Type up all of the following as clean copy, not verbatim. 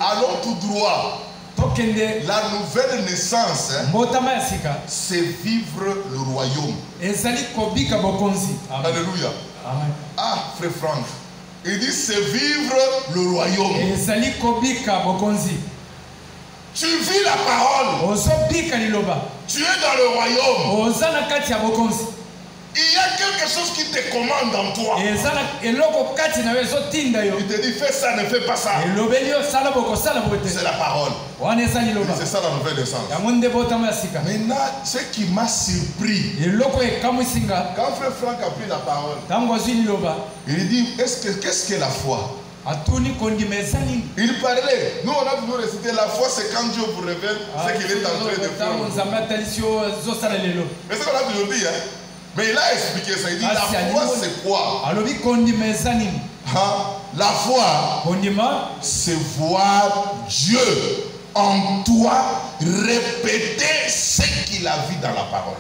allons tout droit. La nouvelle naissance, c'est vivre le royaume. Alléluia. Ah, frère Franck. Il dit c'est vivre le royaume. Tu vis la parole. Tu es dans le royaume. Il y a quelque chose qui te commande en toi. Il te dit fais ça, ne fais pas ça. C'est la parole. C'est ça la nouvelle naissance. Maintenant, ce qui m'a surpris, quand frère Franck a pris la parole, il dit qu'est-ce que la foi? Il parlait. Nous, on a toujours récité la foi, c'est quand Dieu vous révèle ce qu'il est en train de faire. Mais c'est ce qu'on a toujours dit. Hein? Mais il a expliqué ça. Il dit la foi, c'est quoi? La foi, c'est voir Dieu en toi répéter ce qu'il a vu dans la parole.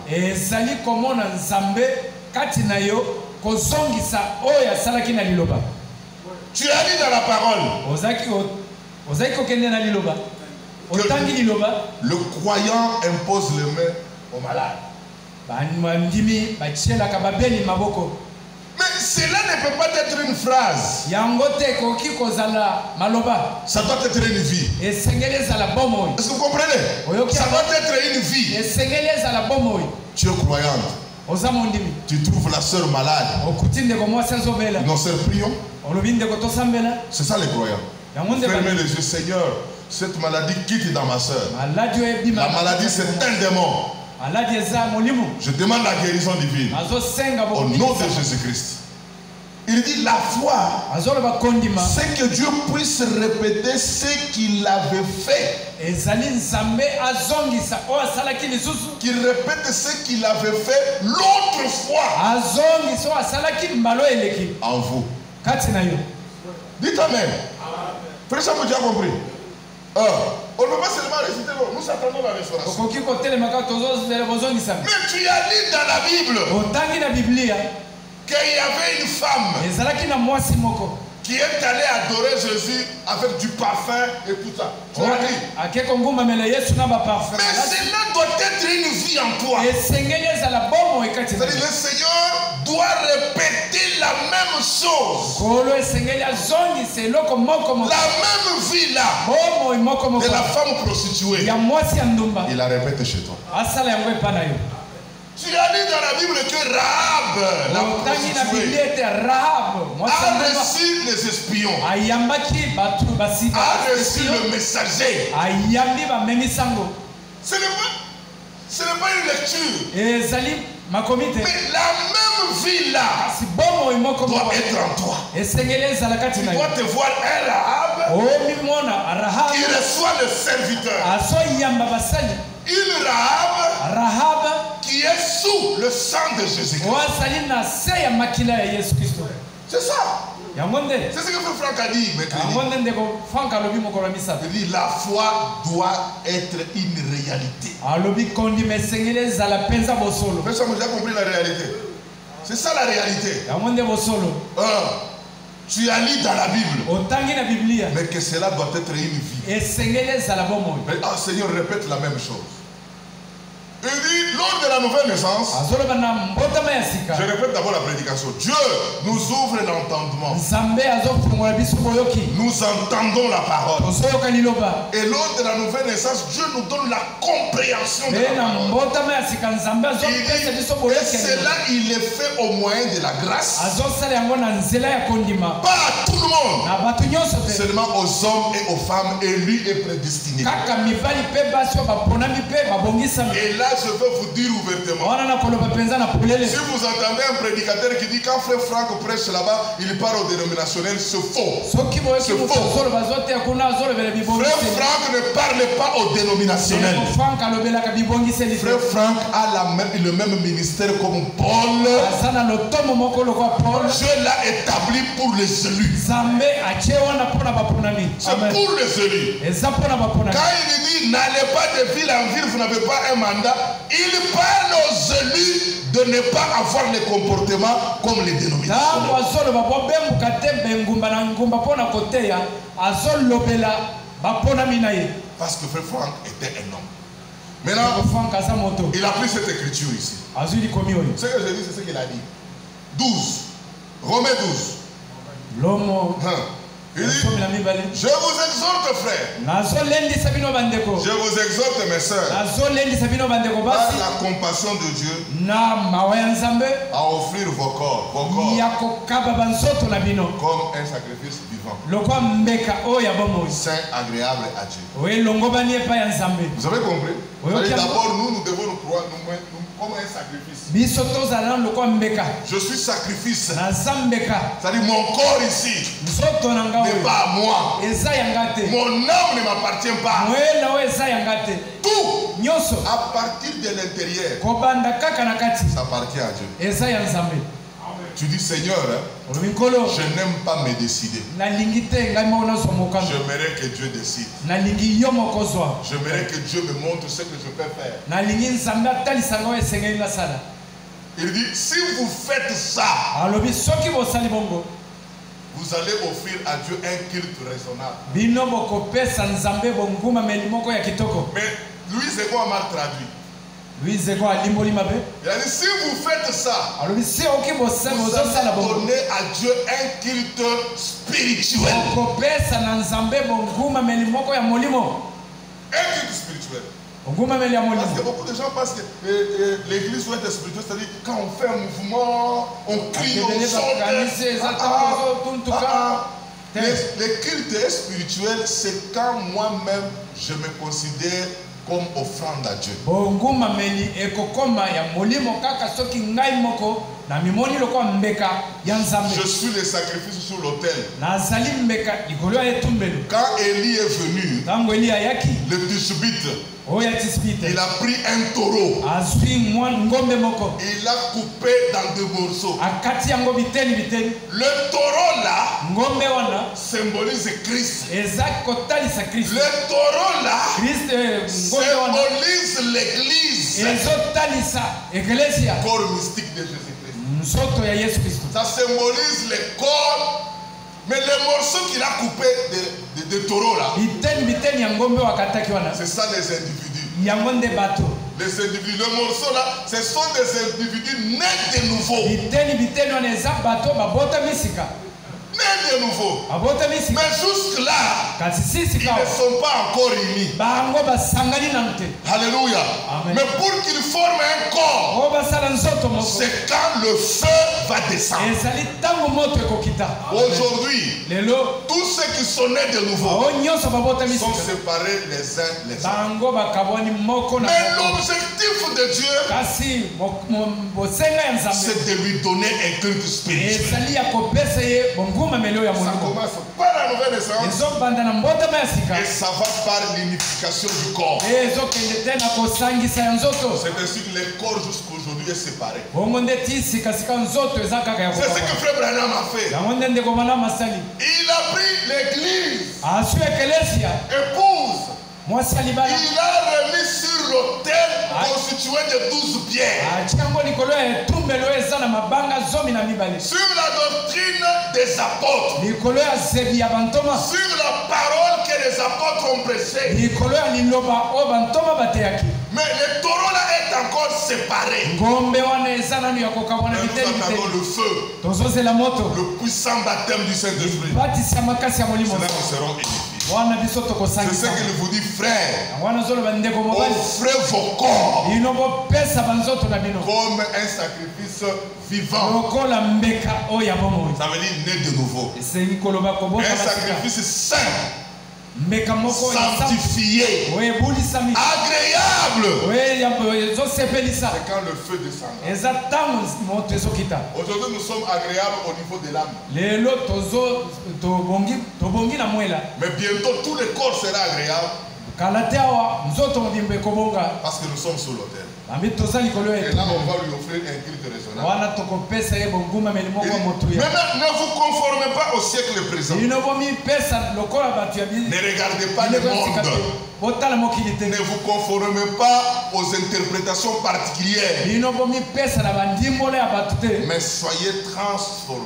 Tu as dit dans la parole le croyant impose les mains au malade. Mais cela ne peut pas être une phrase. Ça doit être une vie. Est-ce que vous comprenez? Ça doit être une vie. Tu es croyante. Tu trouves la sœur malade. Nos sœurs prions. C'est ça les croyants. Fermez les yeux. Seigneur, cette maladie quitte dans ma sœur. La maladie c'est un démon. Je demande la guérison divine au nom de Jésus-Christ. Il dit la foi, c'est que Dieu puisse répéter ce qu'il avait fait. Qu'il répète ce qu'il avait fait l'autre fois en vous. Dites Amen. Frère, ça vous a compris? On ne peut pas seulement réciter l'eau. Nous attendons la restauration. Mais tu as lu dans la Bible qu'il y avait une femme qui est allée adorer Jésus avec du parfum et tout ça. Tu l'as dit. Mais cela doit être une vie en toi. C'est-à-dire le Seigneur doit répéter la même chose. La même vie là de la femme prostituée. Il la répète chez toi. Tu as dit dans la Bible que Rahab, la prostituée, a reçu les espions, a reçu le messager. Ce n'est pas une lecture. Mais la même vie là doit être en toi. Tu dois te voir un Rahab qui reçoit le serviteur. Une Rahab qui est sous le sang de Jésus-Christ. C'est ça. C'est ce que Franck a dit. Il dit la foi doit être une réalité. Personne n'a compris la réalité. C'est ça la réalité. Tu as lu dans la Bible. Mais que cela doit être une vie. Mais, Seigneur, répète la même chose. Il dit, lors de la nouvelle naissance, je répète d'abord la prédication. Dieu nous ouvre l'entendement. Nous entendons la parole. Et lors de la nouvelle naissance, Dieu nous donne la compréhension de la parole. Et cela, il est fait au moyen de la grâce. Pas à tout le monde. Seulement aux hommes et aux femmes élus et prédestinés. Et là, je veux vous dire ouvertement. Si vous entendez un prédicateur qui dit quand frère Franck prêche là-bas, il parle au dénominationnel, c'est faux. C'est faux. Frère Franck ne parle pas au dénominationnel. Frère Franck a le même ministère comme Paul. Dieu l'a établi pour les élus. C'est pour les élus. Quand il dit n'allez pas de ville en ville, vous n'avez pas un mandat. Il parle aux élus de ne pas avoir les comportements comme les dénominations. Parce que Frère Franck était un homme. Maintenant, il a pris cette écriture ici. Ce que je dis, c'est ce qu'il a dit. 12. Romains 12. Il dit, je vous exhorte, frères. Je vous exhorte, mes sœurs, par la compassion de Dieu, à offrir vos corps comme un sacrifice vivant, saint, agréable à Dieu. Vous avez compris? D'abord, nous devons nous croire comme un sacrifice. Je suis sacrifice. C'est-à-dire mon corps ici n'est pas à moi. Mon âme ne m'appartient pas. Tout à partir de l'intérieur, ça appartient à Dieu. Tu dis, Seigneur, je n'aime pas me décider. J'aimerais que Dieu décide. J'aimerais que Dieu me montre ce que je peux faire. Il dit, si vous faites ça, vous allez offrir à Dieu un culte raisonnable. Mais Louis Zego a mal traduit. Il a dit, si vous faites ça, vous allez donner à Dieu un culte spirituel. Un culte spirituel. Parce que beaucoup de gens pensent que l'église doit être spirituelle, c'est-à-dire quand on fait un mouvement, on crie, on chante. Le culte spirituel, c'est quand moi-même je me considère comme offrande à Dieu. Je suis le sacrifice sur l'autel. Quand Élie est venu, le Tishbite, il a pris un taureau. Il l'a coupé dans 2 morceaux. Le taureau là symbolise Christ. Le taureau là symbolise l'église. Corps mystique de Jésus-Christ. Ça symbolise le corps. Mais le morceau qu'il a coupé de taureau là, c'est ça les individus. Les individus, le morceau là, ce sont des individus nés de nouveau. Nés de nouveau. Mais jusque-là, ils ne sont pas encore unis. Alléluia. Mais pour qu'ils forment un corps, c'est quand le feu va descendre. Aujourd'hui, tous ceux qui sont nés de nouveau sont séparés les uns les autres. Mais l'objectif de Dieu, c'est de lui donner un culte spirituel. Ça commence par la nouvelle naissance et ça va par l'unification du corps. C'est ainsi que le corps jusqu'aujourd'hui est séparé. C'est ce que Frère Branham a fait. Il a pris l'église, épouse. Il a remis sur l'autel constitué de 12 pierres. Sur la doctrine des apôtres. Sur la parole que les apôtres ont prêchée. Mais le taureau là est encore séparé. Nous attendons le feu. Le puissant baptême du Saint-Esprit. C'est là que nous serons édifiés. C'est ce qu'il vous dit, frère. Offrez vos corps comme un sacrifice vivant. Ça veut dire né de nouveau. Un sacrifice saint, sanctifié, agréable. C'est quand le feu descend. Aujourd'hui nous sommes agréables au niveau de l'âme. Mais bientôt tout le corps sera agréable. Parce que nous sommes sous l'autel. Et là, on va lui offrir un culte raisonnable. Ne vous conformez pas au siècle présent. Ne regardez pas le monde. Ne vous conformez pas aux interprétations particulières. Mais soyez transformés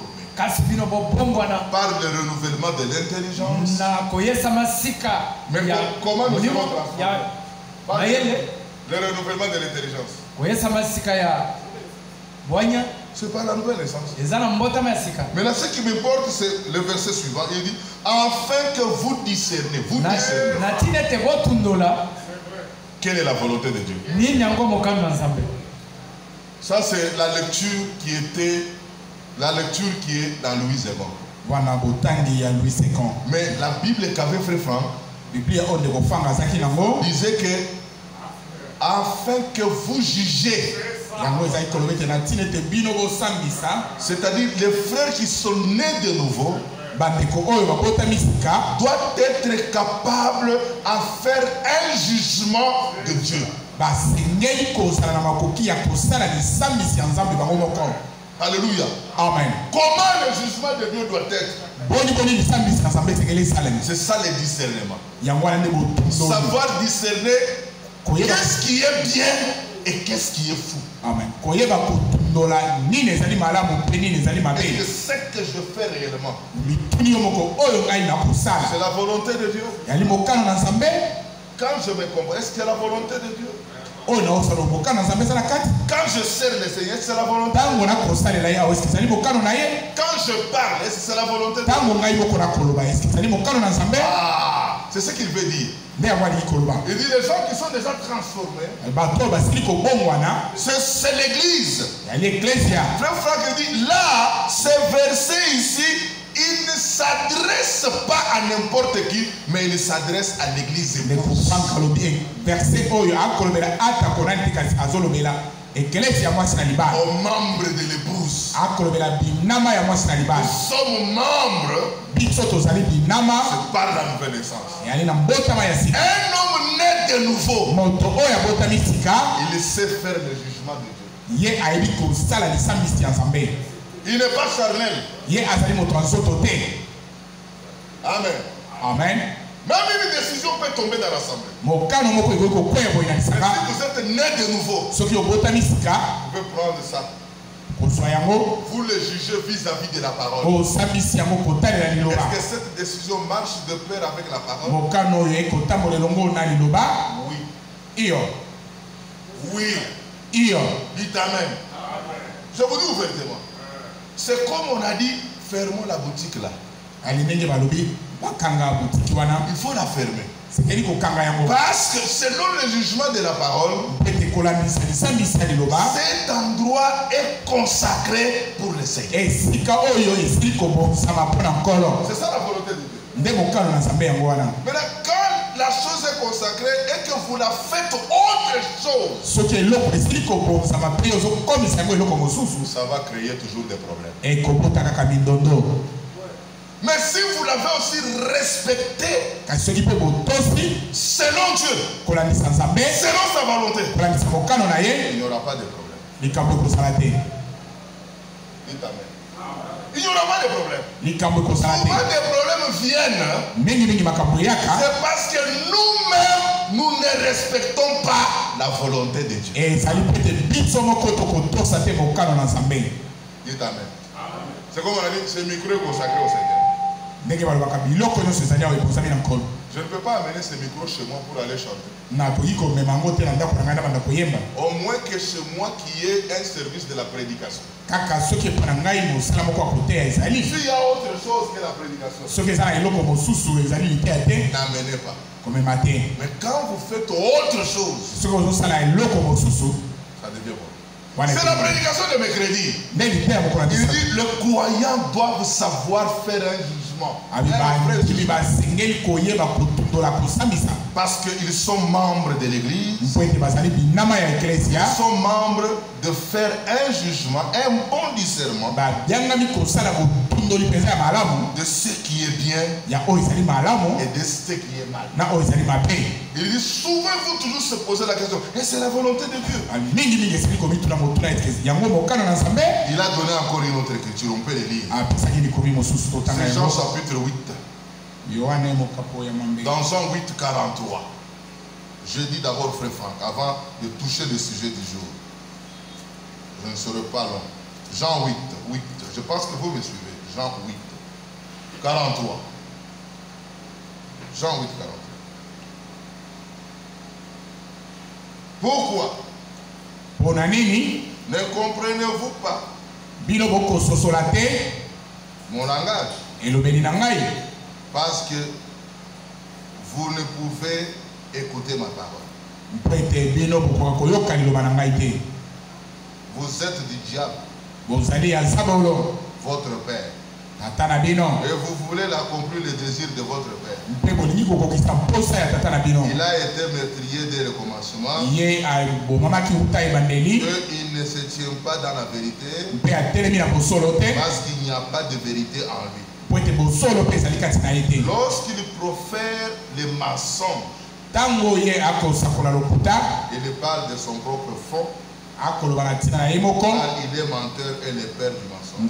par le renouvellement de l'intelligence. Mais comment nous sommes transformés? Le renouvellement de l'intelligence. C'est pas la nouvelle essence. Maintenant, ce qui m'importe, c'est le verset suivant. Il dit, afin que vous discernez. Vous discernez. Quelle est la volonté de Dieu? Ça, c'est la lecture qui est dans Louis II. Mais la Bible qu'avait Frère Franck disait que afin que vous jugez. C'est-à-dire les frères qui sont nés de nouveau doivent être capables à faire un jugement de Dieu. Alléluia. Amen. Comment le jugement de Dieu doit être? C'est ça le discernement. Savoir discerner qu'est-ce qui est bien et qu'est-ce qui est fou. Amen. Et ce que je fais réellement, c'est la volonté de Dieu. Quand je me comprends, est-ce que c'est la volonté de Dieu? Quand je sers le Seigneur, c'est la volonté de Dieu. Quand je parle, est-ce que c'est la volonté de Dieu? Ah, c'est ce qu'il veut dire. Il dit les gens qui sont déjà transformés, c'est l'église. Frère Franck dit là, ce verset ici, il ne s'adresse pas à n'importe qui, mais il s'adresse à l'église. Aux membres de l'épouse. Nous sommes membres. C'est par la nouvelle naissance. Un homme né de nouveau, il sait faire le jugement de Dieu. Il n'est pas charnel. Amen. Amen. Même une décision peut tomber dans l'assemblée. Mais si vous êtes né de nouveau, vous pouvez prendre ça. Vous le jugez vis-à-vis de la parole. Est-ce que cette décision marche de pair avec la parole? Oui. Oui. Dites Amen. Je vous dis ouvertement. C'est comme on a dit, fermons la boutique là. Il faut la fermer. Parce que selon le jugement de la parole, cet endroit est consacré pour le Seigneur. C'est ça la volonté de Dieu. Maintenant, quand la chose est consacrée et que vous la faites autre chose, ça va créer toujours des problèmes. Mais si vous l'avez aussi respecté selon Dieu, selon sa volonté, il n'y aura pas de problème. Dites Amen. Il n'y aura pas de problème. Souvent des problèmes viennent, c'est parce que nous-mêmes, nous ne respectons pas la volonté de Dieu. Dites Amen. C'est comme on a dit, ce micro est consacré au Seigneur. Je ne peux pas amener ce micro chez moi pour aller chanter. Au moins que chez moi qui ait un service de la prédication. S'il y a autre chose que la prédication, n'amenez pas. Mais quand vous faites autre chose, ça devient bon. C'est la prédication de mercredi. Il dit le croyant doit savoir faire un jugement. Parce qu'ils sont membres de l'église. Ils sont membres de faire un jugement, un bon discernement de ce qui est bien et de ce qui est mal. Il dit, souvent-vous toujours se poser la question, et c'est la volonté de Dieu. Il a donné encore une autre écriture, on peut les lire. C'est Jean chapitre 8. Dans Jean 8, 43. Je dis d'abord, frère Franck, avant de toucher le sujet du jour. Je ne serai pas long. Jean 8, 8. Je pense que vous me suivez. Jean 8, 43. Jean 8, 43. Pourquoi ne comprenez-vous pas mon langage? Parce que vous ne pouvez écouter ma parole. Vous êtes du diable, votre père. Et vous voulez accomplir les désirs de votre père. Il a été meurtrier dès le commencement. Il ne se tient pas dans la vérité parce qu'il n'y a pas de vérité en lui. Lorsqu'il profère les mensonges, il parle de son propre fond. Car il est menteur et le père du mensonge.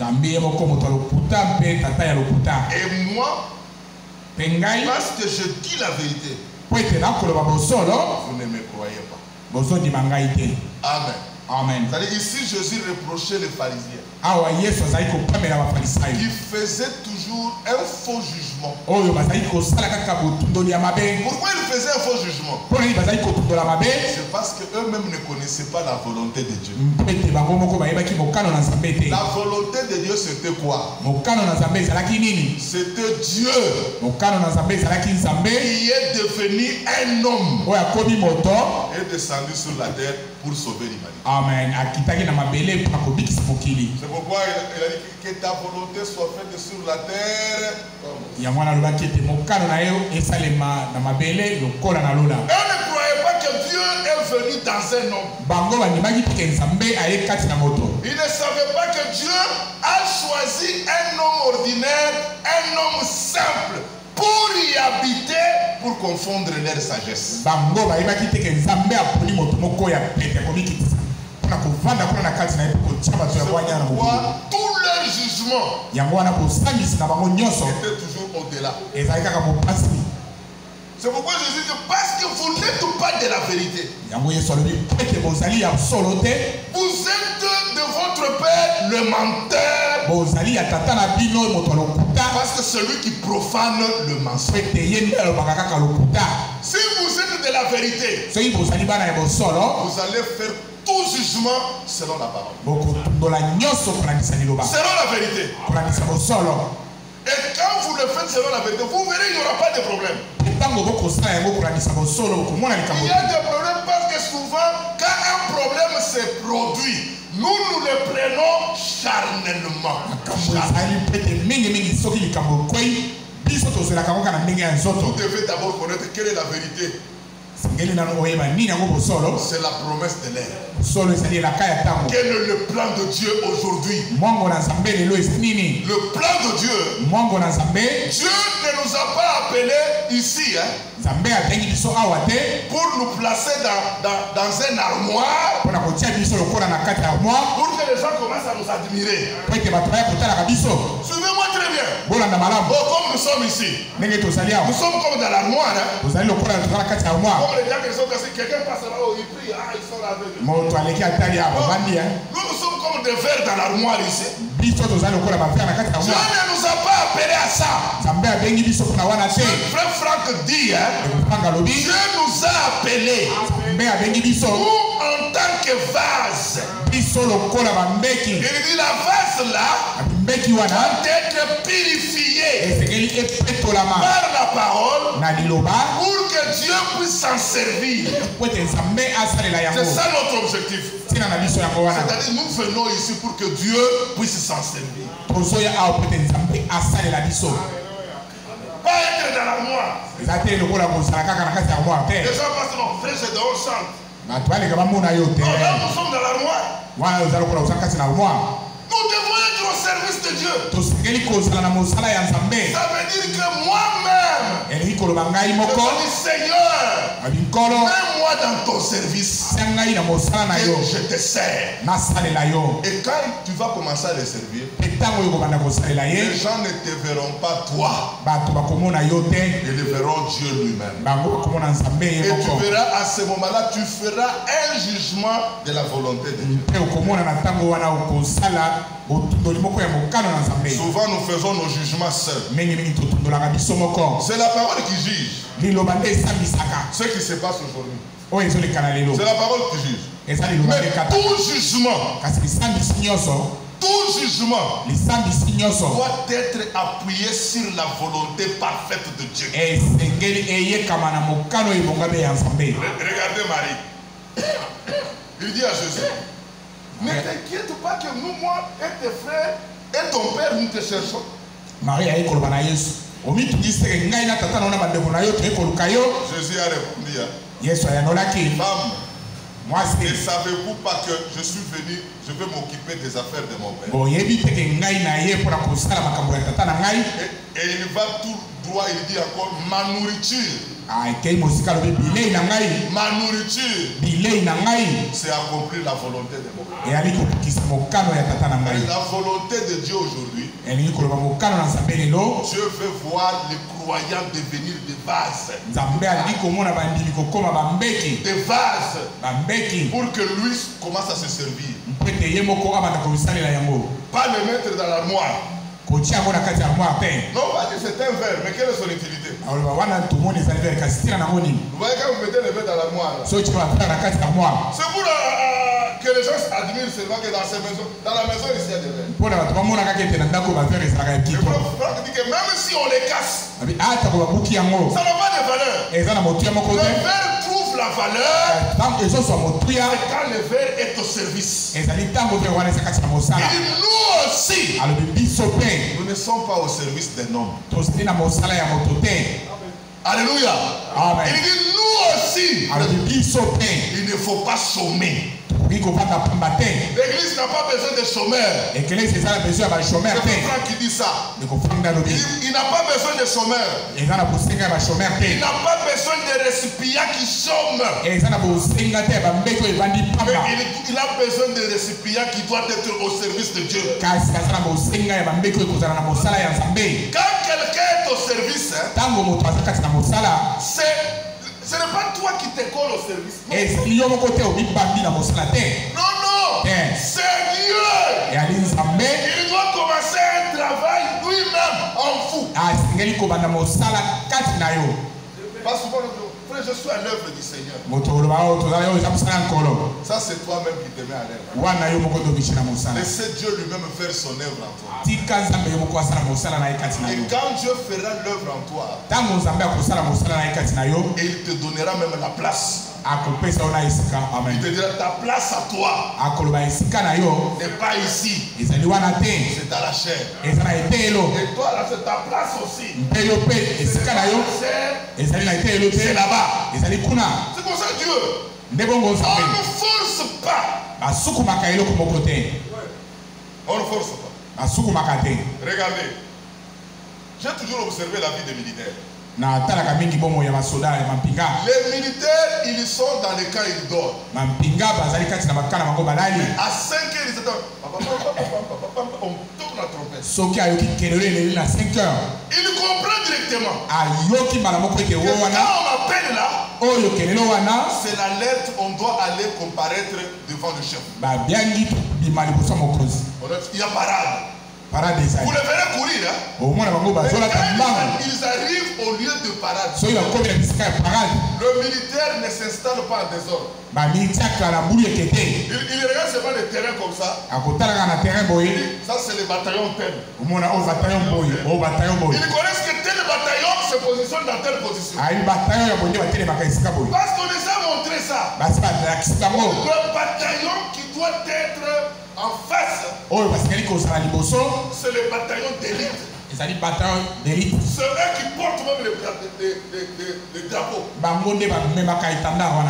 Et moi, parce que je dis la vérité, vous ne me croyez pas. Amen. Amen. C'est-à-dire ici Jésus reprochait les pharisiens. Ils faisaient toujours un faux jugement. Pourquoi ils faisaient un faux jugement? C'est parce qu'eux-mêmes ne connaissaient pas la volonté de Dieu. La volonté de Dieu c'était quoi? C'était Dieu qui est devenu un homme et descendu sur la terre pour sauver l'humanité. Amen. C'est pourquoi il a dit que ta volonté soit faite sur la terre. Eux ne croyaient pas que Dieu est venu dans un homme. Ils ne savaient pas que Dieu a choisi un homme ordinaire, un homme simple, pour y habiter, pour confondre leur sagesse. C'est pourquoi tout leur jugement était toujours au-delà. C'est pourquoi Jésus dit, parce que vous n'êtes pas de la vérité. Vous êtes de votre père le menteur. Parce que celui qui profane le mensonge. Si vous êtes de la vérité, vous allez faire tout jugement selon la parole. Selon la vérité. Et quand vous le faites selon la vérité, vous verrez, il n'y aura pas de problème. Il y a des problèmes parce que souvent, quand un problème se produit, nous le prenons charnellement. Vous devez d'abord connaître quelle est la vérité. C'est la promesse de l'air. Quel est le plan de Dieu aujourd'hui? Le plan de Dieu. Dieu ne nous a pas appelés ici pour nous placer dans un armoire pour que les gens commencent à nous admirer. Suivez-moi très bien. Comme nous sommes ici, nous sommes comme dans l'armoire. Comme les gens qui sont cassés, quelqu'un passe là, il prie, ils sont là avec eux. Nous sommes comme des verres dans l'armoire ici. Dieu ne nous a pas appelés à ça. Frère Franck dit, Dieu nous a appelés en tant que vase. Il dit la vase là doit être purifiée par la parole pour que Dieu puisse s'en servir. C'est ça notre objectif. C'est-à-dire nous venons ici pour que Dieu puisse s'en servir. Pas être dans l'armoire. Les gens passent, non, frère, c'est dans le centre. Non, là, nous sommes dans l'armoire. Nous devons être au service service de Dieu. Ça veut dire que moi-même, je dis Seigneur, mets-moi dans ton service. Que je te sers. Et quand tu vas commencer à les servir, les gens ne te verront pas toi. Ils le verront Dieu lui-même. Et tu verras à ce moment-là, tu feras un jugement de la volonté de Dieu. Souvent nous faisons nos jugements seuls. C'est la parole qui juge. Ce qui se passe aujourd'hui. C'est la parole qui juge. Mais tout jugement doit être appuyé sur la volonté parfaite de Dieu. Regardez Marie. Il dit à Jésus, ne t'inquiète pas que nous, moi et tes frères et ton père, nous te cherchons. Jésus a répondu, femme, ne savez-vous pas que je suis venu, je veux m'occuper des affaires de mon père. Et il va tout droit, il dit encore, ma nourriture. Ma nourriture, c'est accomplir la volonté de mon père. La volonté de Dieu aujourd'hui, Dieu veut voir les croyants devenir des vases. Des vases pour que lui commence à se servir. Pas le mettre dans l'armoire. Non, pas dire c'est un verre, mais quelle est son utilité? Vous voyez quand vous mettez le verre dans l'armoire. C'est pour que les gens admirent seulement que dans ces maisons, dans la maison ici il y a des verres. Le prophète dit que même si on les casse, ça n'a pas de valeur. Le verre trouve la valeur quand le verre est au service. Il dit nous aussi, nous ne sommes pas au service d'un homme. Alléluia. Il dit nous aussi, il ne faut pas sommer. L'église n'a pas besoin de chômeurs. C'est le frère qui dit ça. Il n'a pas besoin de chômeurs. Il n'a pas besoin de récipients qui chôment. Mais il a besoin de récipients qui doivent être au service de Dieu. Quand quelqu'un est au service, ce n'est pas toi qui te colle au service. Non, c'est Dieu. Il doit commencer un travail lui-même en vous. Pas souvent, frère, je suis à l'œuvre du Seigneur. Ça, c'est toi-même qui te mets à l'œuvre. Laissez Dieu lui-même faire son œuvre en toi. Et quand Dieu fera l'œuvre en toi, et il te donnera même la place. Il te dira ta place à toi n'est pas ici, c'est dans la chair. Et toi là, c'est ta place aussi. C'est là-bas. C'est pour ça que Dieu, on ne force pas. On ne force pas. Regardez, j'ai toujours observé la vie des militaires. Les militaires, ils sont dans les camps, ils dorment. À 5 heures, ils étaient. On tourne la trompette. Ils comprennent directement. Que quand on m'appelle là, c'est l'alerte, on doit aller comparaître devant le chef. Il y a parade. Vous les verrez courir. Mais quand ils arrivent au lieu de parade, le militaire ne s'installe pas en désordre. Il regarde seulement le terrain comme ça. Ça, c'est le bataillon tel. Ils connaissent que tel bataillon se positionne dans telle position. Parce qu'on les a montré ça. Le bataillon qui doit être en face, c'est le bataillon d'élite. C'est eux qui portent même le drapeau.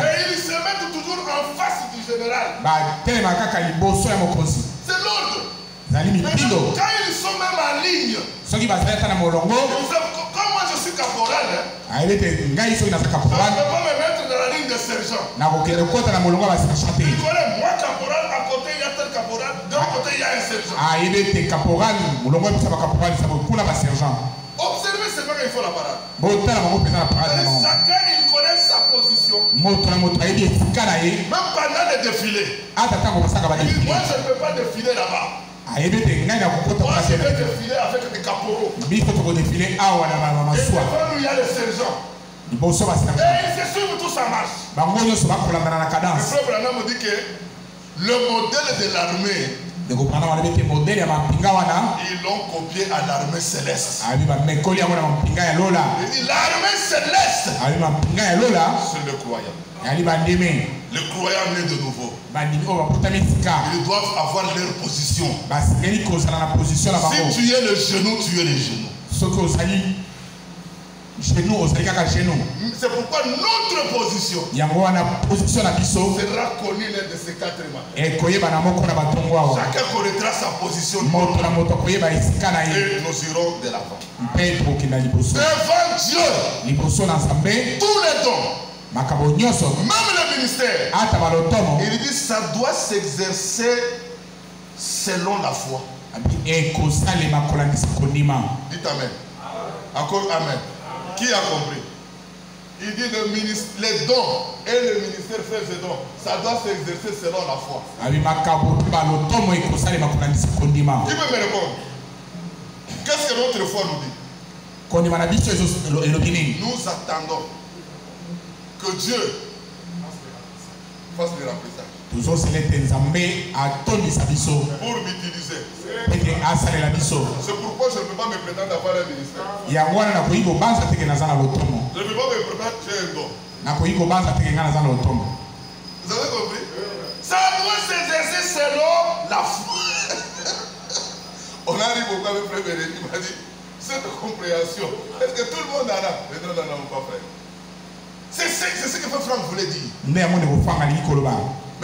Et ils se mettent toujours en face du général. C'est l'ordre. Quand ils sont même en ligne, comme moi je suis caporal, je ne peux pas me mettre dans la ligne de sergent. Il connaît moi caporal, à côté il y a tel caporal, de l'autre côté il y a un sergent. Observez seulement qu'il faut la parade. Chacun il connaît sa position. Même pendant les défilés. Il dit, moi je ne peux pas défiler là-bas. Moi je vais défiler avec des caporaux. Et devant nous il y a le sergent. Et ils se suivent tous en marche. Le frère Branham me dit que le modèle de l'armée, ils l'ont copié à l'armée céleste. Il dit l'armée céleste, c'est le croyant. Les croyants nés de nouveau. Ils doivent avoir leur position. Si tu es le genou, tu es le genou. C'est pourquoi notre position sera connue l'un de ces 4 matins. Chacun connaîtra sa position. Et nous irons de l'avant. Devant Dieu, tous les dons, même le ministère, il dit ça doit s'exercer selon la foi. Dites amen. Encore amen. Qui a compris? Il dit les dons et le ministère fait ses dons. Ça doit s'exercer selon la foi. Qui peut me répondre? Qu'est-ce que notre foi nous dit? Nous attendons que Dieu fasse le remplissage. Pour m'utiliser. C'est pourquoi je ne peux pas me prétendre avoir un ministère. Je ne peux pas me prétendre j'ai un don. Vous avez compris? Ça doit s'exercer selon la foi. On arrive au cas de Frère Bérénice, il m'a dit, cette compréhension, est-ce que tout le monde en a? Mais non, pas frère. C'est ce que Franck voulait dire. Mais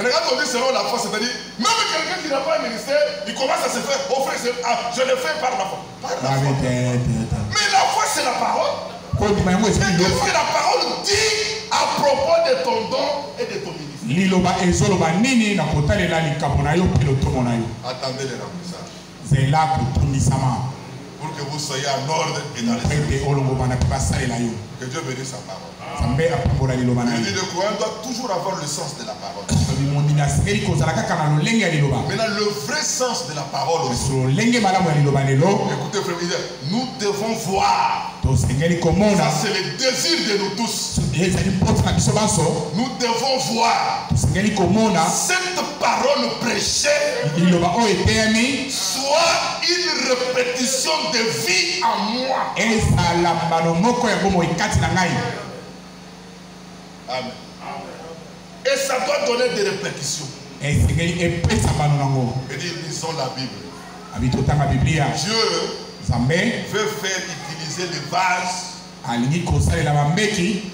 quand on dit selon la foi, c'est-à-dire, même quelqu'un qui n'a pas un ministère, il commence à se faire offrir, je le fais par la foi. Mais la foi, c'est la parole. Et qu'est-ce que la parole dit à propos de ton don et de ton ministère? Attendez le remplissage. Pour que vous soyez en ordre et dans les que Dieu bénisse sa parole. Il dit le croyant doit toujours avoir le sens de la parole. Maintenant, le vrai sens de la parole aussi. Écoutez, frère, nous devons voir. Ça, c'est le désir de nous tous. Nous devons voir cette parole prêchée soit une répétition de vie en moi. Amen. Et ça doit donner des répercussions. Et lisons la Bible. Dieu veut faire utiliser les vases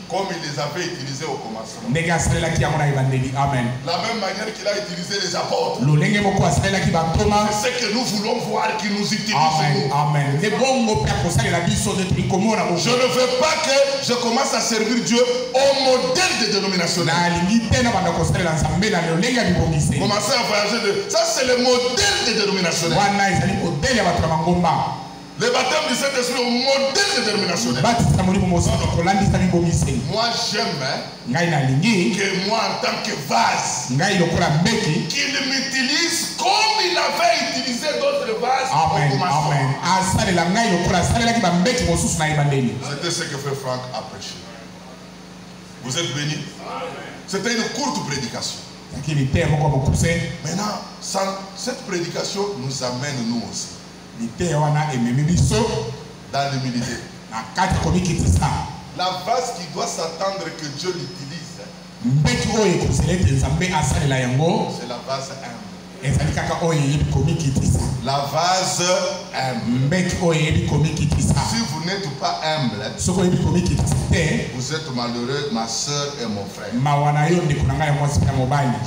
comme il les avait utilisés au commencement. Amen. La même manière qu'il a utilisé les apôtres. C'est ce que nous voulons voir qu'il nous utilise. Amen. Je ne veux pas que je commence à servir Dieu au modèle de dénomination. Commencer à voyager de... Ça c'est le modèle de dénomination. Le baptême du Saint-Esprit au modèle de dénomination. Moi j'aime que moi en tant que vase, qu'il m'utilise comme il avait utilisé d'autres vases au commencement. C'était ce que Frère Franck a prêché. Vous êtes bénis. C'était une courte prédication. Maintenant, cette prédication nous amène nous aussi dans l'humilité. La vase qui doit s'attendre que Dieu l'utilise, c'est la vase humble. La vase humble. Si vous n'êtes pas humble, vous êtes malheureux, ma soeur et mon frère.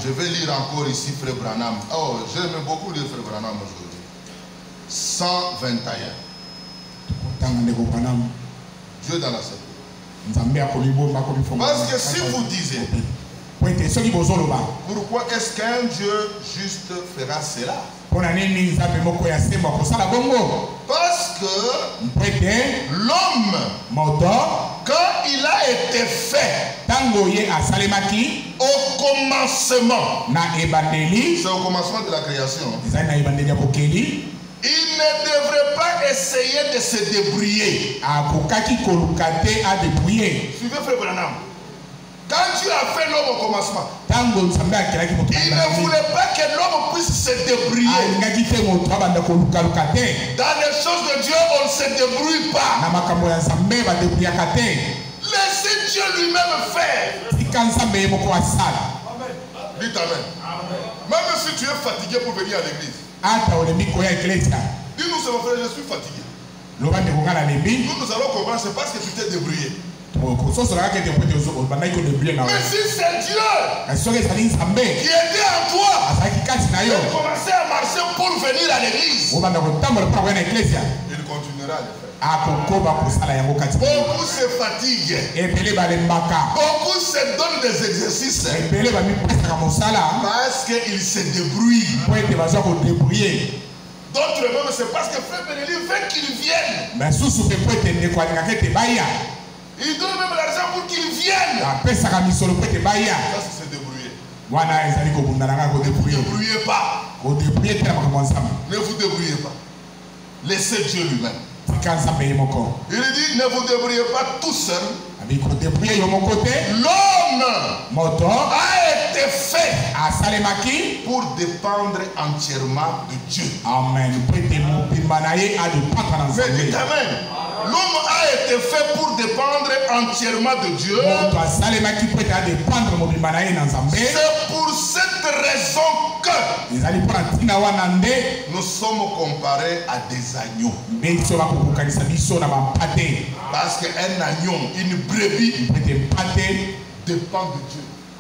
Je vais lire encore ici Frère Branham. Oh, j'aime beaucoup lire Frère Branham aujourd'hui. 121. Dieu dans la scène. Parce que si vous disiez, pourquoi est-ce qu'un Dieu juste fera cela? Parce que l'homme, quand il a été fait au commencement, c'est au commencement de la création, il ne devrait pas essayer de se débrouiller. Suivez Frère Branham. Quand Dieu a fait l'homme au commencement, il ne voulait pas que l'homme puisse se débrouiller. Dans les choses de Dieu, on ne se débrouille pas. Laissez Dieu lui-même faire. Dites Amen. Même si tu es fatigué pour venir à l'église, dis-nous, c'est mon frère, je suis fatigué. Nous allons comprendre, c'est parce que tu t'es débrouillé. Mais si c'est Dieu qui était en toi, il commençait à marcher pour venir à l'église, il continuera à le faire. Beaucoup se fatiguent, beaucoup se donnent des exercices parce qu'ils se débrouillent. D'autres même, c'est parce que Frère Bénéli veut qu'ils viennent. Il donne même l'argent pour qu'ils viennent. Ça, c'est se débrouiller. Ne vous débrouillez pas. Ne vous débrouillez pas. Laissez Dieu lui-même. Il dit, ne vous débrouillez pas tout seul. L'homme a été fait pour dépendre entièrement de Dieu. Amen. Mais dites Amen. L'homme a été fait pour dépendre entièrement de Dieu. C'est pour cette raison que nous sommes comparés à des agneaux. Parce qu'un agneau, une brebis, dépend de Dieu.